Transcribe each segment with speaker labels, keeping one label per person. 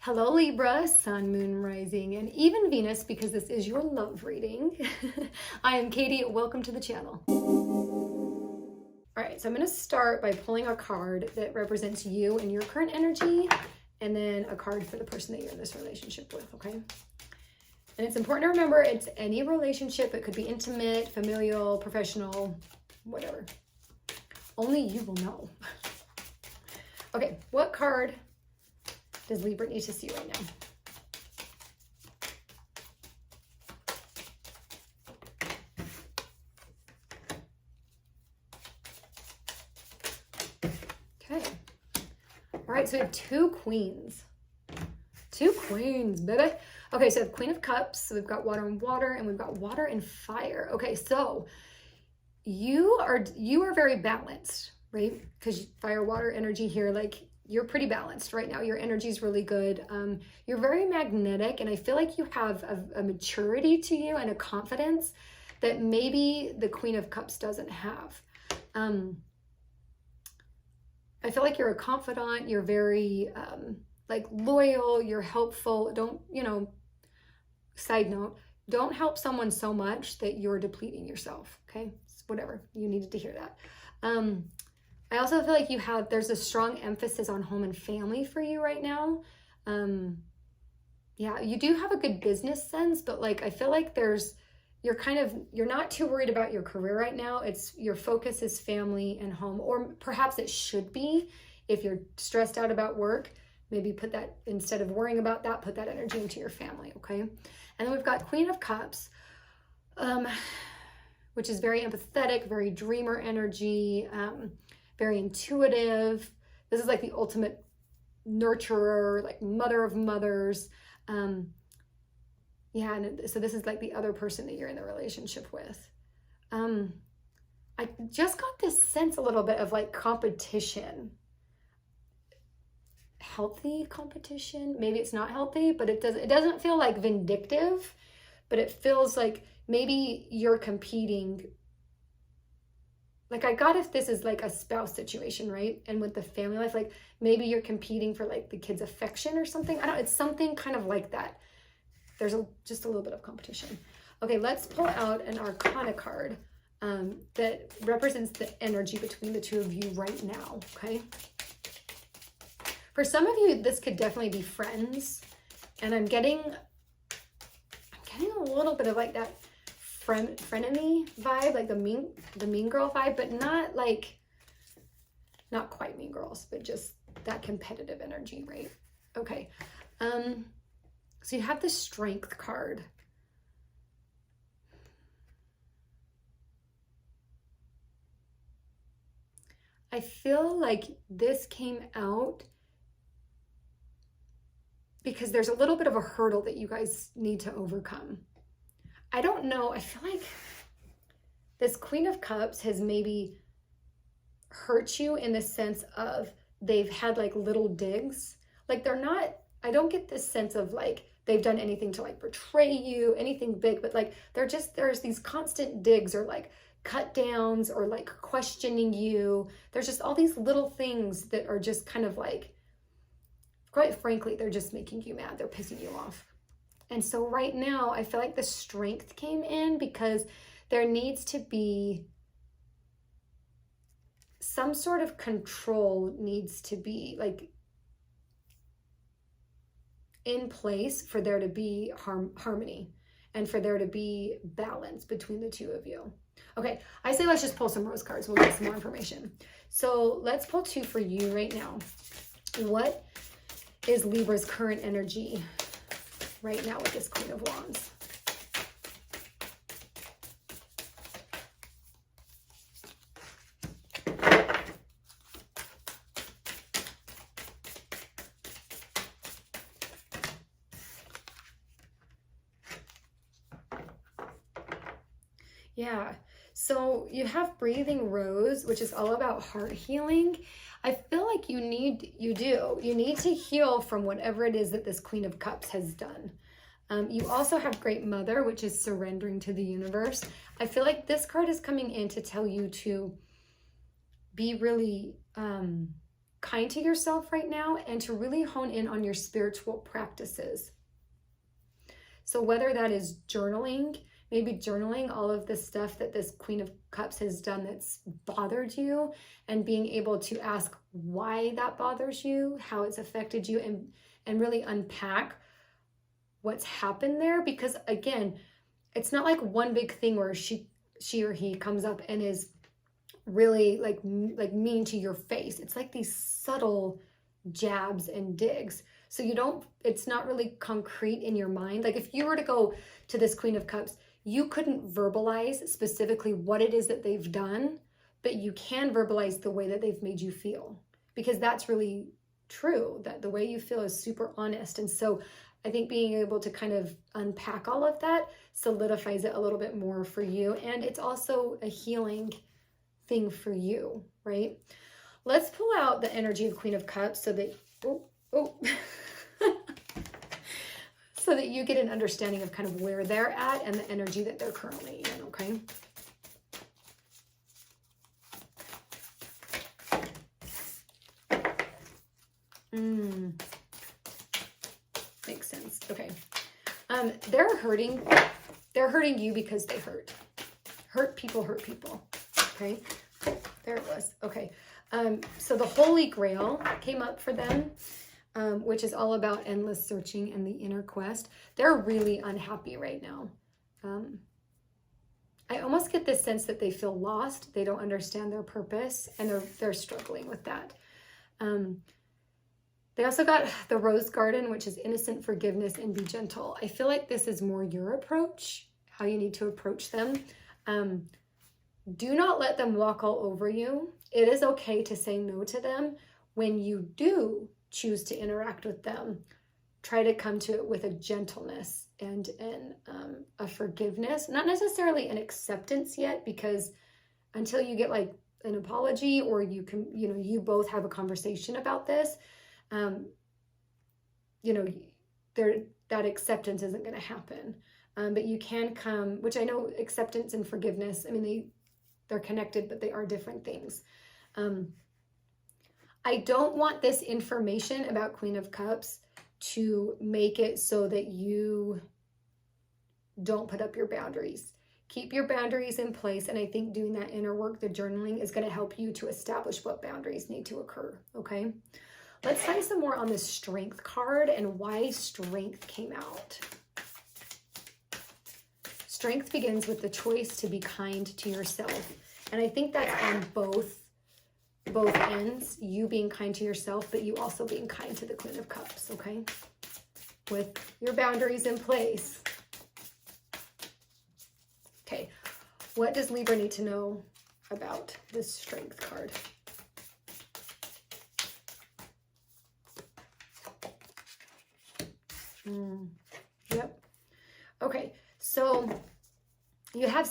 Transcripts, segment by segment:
Speaker 1: Hello Libra, Sun, Moon, Rising, and even Venus, because this is your love reading. I am Katie, welcome to the channel. All right, so I'm gonna start by pulling a card that represents you and your current energy, and then a card for the person that you're in this relationship with, okay? And it's important to remember it's any relationship. It could be intimate, familial, professional, whatever. Only you will know. Okay, what card does Libra need to see right now? Okay. All right, so we have two queens. Two queens, baby. Okay, so we have Queen of Cups, so we've got water and water, and we've got water and fire. Okay, so you are very balanced, right? Because fire, water, energy here, like you're pretty balanced right now. Your energy is really good. You're very magnetic, and I feel like you have a maturity to you and a confidence that maybe the Queen of Cups doesn't have. I feel like you're a confidant. You're very like loyal. You're helpful. Don't, side note, don't help someone so much that you're depleting yourself. Okay, whatever, you needed to hear that. I also feel like there's a strong emphasis on home and family for you right now. Yeah, you do have a good business sense, but like, I feel like you're not too worried about your career right now. Your focus is family and home, or perhaps it should be. If you're stressed out about work, maybe put that, instead of worrying about that, put that energy into your family, okay? And then we've got Queen of Cups, which is very empathetic, very dreamer energy, very intuitive. This is like the ultimate nurturer, like mother of mothers. Yeah, and so this is like the other person that you're in the relationship with. I just got this sense a little bit of like competition. Healthy competition. Maybe it's not healthy, but it doesn't feel like vindictive, but it feels like maybe you're competing. Like, I got if this is like a spouse situation, right? And with the family life, like maybe you're competing for like the kid's affection or something. It's something kind of like that. There's just a little bit of competition. Okay, let's pull out an Arcana card that represents the energy between the two of you right now, okay? For some of you, this could definitely be friends. And I'm getting a little bit of like that frenemy vibe, like the mean girl vibe, but not quite Mean Girls, but just that competitive energy, right? Okay. So you have the Strength card. I feel like this came out because there's a little bit of a hurdle that you guys need to overcome. I don't know. I feel like this Queen of Cups has maybe hurt you in the sense of they've had like little digs. Like I don't get this sense of like they've done anything to like betray you, anything big, but like there's these constant digs or like cut downs or like questioning you. There's just all these little things that are just kind of like, quite frankly, they're just making you mad. They're pissing you off. And so right now, I feel like the Strength came in because there needs to be some sort of control needs to be like in place for there to be harmony and for there to be balance between the two of you. Okay, I say let's just pull some rose cards. We'll get some more information. So let's pull two for you right now. What is Libra's current energy right now with this Queen of Wands? Yeah, so you have Breathing Rose, which is all about heart healing. I feel like you need to heal from whatever it is that this Queen of Cups has done. You also have Great Mother, which is surrendering to the universe. I feel like this card is coming in to tell you to be really kind to yourself right now and to really hone in on your spiritual practices. So whether that is journaling, maybe journaling all of the stuff that this Queen of Cups has done that's bothered you, and being able to ask why that bothers you, how it's affected you, and really unpack what's happened there. Because again, it's not like one big thing where she or he comes up and is really like mean to your face. It's like these subtle jabs and digs. So it's not really concrete in your mind. Like if you were to go to this Queen of Cups, you couldn't verbalize specifically what it is that they've done, but you can verbalize the way that they've made you feel, because that's really true, that the way you feel is super honest. And so I think being able to kind of unpack all of that solidifies it a little bit more for you. And it's also a healing thing for you, right? Let's pull out the energy of Queen of Cups so that, so that you get an understanding of kind of where they're at and the energy that they're currently in, okay? Makes sense. Okay. They're hurting you because they hurt. Hurt people. Okay. There it was. Okay. So the Holy Grail came up for them, which is all about endless searching and the inner quest. They're really unhappy right now. I almost get this sense that they feel lost. They don't understand their purpose, and they're struggling with that. They also got the Rose Garden, which is innocent forgiveness and be gentle. I feel like this is more your approach, how you need to approach them. Do not let them walk all over you. It is okay to say no to them. When you do choose to interact with them, try to come to it with a gentleness and a forgiveness, not necessarily an acceptance yet, because until you get like an apology or you both have a conversation about this, that acceptance isn't going to happen. But you can come, which I know acceptance and forgiveness, I mean, they're connected, but they are different things. I don't want this information about Queen of Cups to make it so that you don't put up your boundaries. Keep your boundaries in place. And I think doing that inner work, the journaling, is going to help you to establish what boundaries need to occur. Okay. Let's find some more on the Strength card and why Strength came out. Strength begins with the choice to be kind to yourself. And I think that's on both ends, you being kind to yourself, but you also being kind to the Queen of Cups, okay? With your boundaries in place. Okay, what does Libra need to know about this Strength card? Yep. Okay, so you have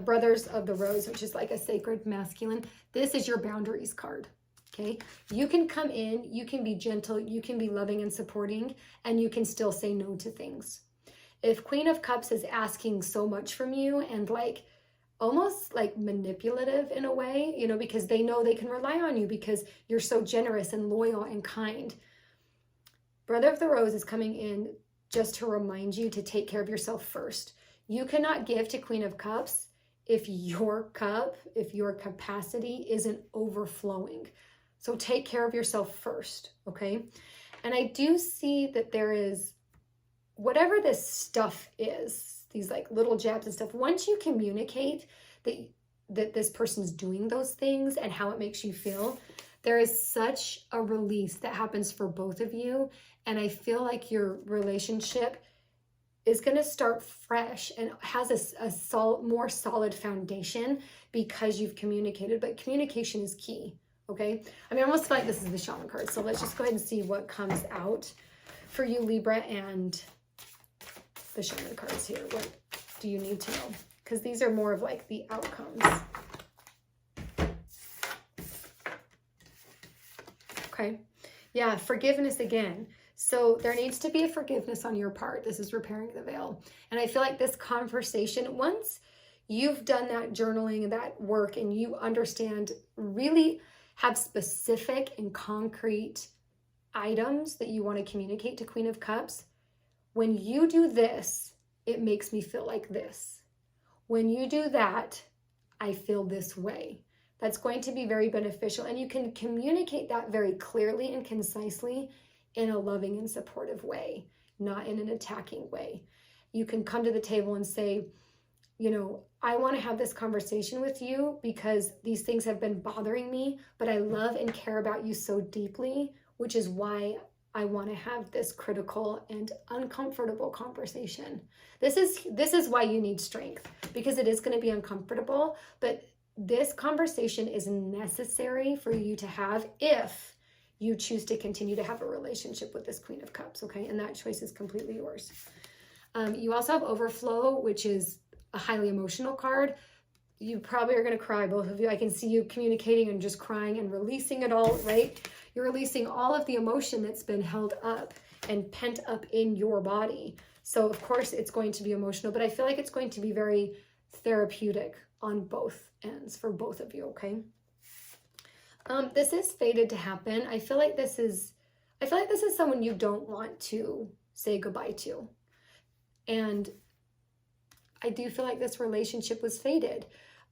Speaker 1: Brothers of the Rose, which is like a sacred masculine. This is your boundaries card, okay? You can come in, you can be gentle, you can be loving and supporting, and you can still say no to things. If Queen of Cups is asking so much from you and like almost like manipulative in a way, because they know they can rely on you because you're so generous and loyal and kind. Brother of the Rose is coming in just to remind you to take care of yourself first. You cannot give to Queen of Cups if your capacity isn't overflowing. So take care of yourself first, okay? And I do see that there is, whatever this stuff is, these like little jabs and stuff, once you communicate that this person's doing those things and how it makes you feel, there is such a release that happens for both of you. And I feel like your relationship is going to start fresh and has a more solid foundation because you've communicated. But communication is key, okay? I mean, I almost feel like this is the Shaman card. So let's just go ahead and see what comes out for you, Libra, and the Shaman cards here. What do you need to know? Because these are more of like the outcomes. Okay. Yeah, forgiveness again. So there needs to be a forgiveness on your part. This is repairing the veil. And I feel like this conversation, once you've done that journaling and that work and you understand really, have specific and concrete items that you want to communicate to Queen of Cups. When you do this, it makes me feel like this. When you do that, I feel this way. That's going to be very beneficial. And you can communicate that very clearly and concisely in a loving and supportive way, not in an attacking way. You can come to the table and say, you know, I want to have this conversation with you because these things have been bothering me, but I love and care about you so deeply, which is why I want to have this critical and uncomfortable conversation. This is why you need strength, because it is going to be uncomfortable, but this conversation is necessary for you to have if you choose to continue to have a relationship with this Queen of Cups, okay? And that choice is completely yours. You also have Overflow, which is a highly emotional card. You probably are going to cry, both of you. I can see you communicating and just crying and releasing it all, right? You're releasing all of the emotion that's been held up and pent up in your body. So of course it's going to be emotional, but I feel like it's going to be very therapeutic on both ends for both of you, okay? This is fated to happen. I feel like this is someone you don't want to say goodbye to. And I do feel like this relationship was fated.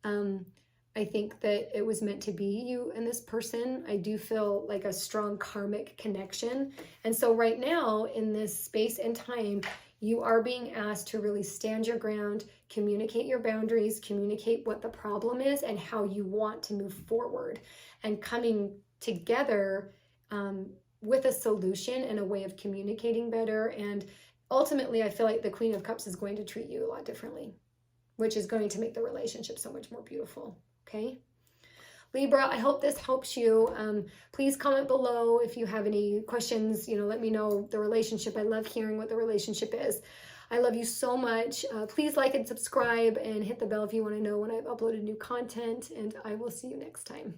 Speaker 1: I think that it was meant to be, you and this person. I do feel like a strong karmic connection. And so right now in this space and time, you are being asked to really stand your ground, communicate your boundaries, communicate what the problem is and how you want to move forward, and coming together with a solution and a way of communicating better. And ultimately, I feel like the Queen of Cups is going to treat you a lot differently, which is going to make the relationship so much more beautiful, okay? Libra, I hope this helps you. Please comment below if you have any questions. Let me know the relationship. I love hearing what the relationship is. I love you so much. Please like and subscribe and hit the bell if you want to know when I've uploaded new content, and I will see you next time.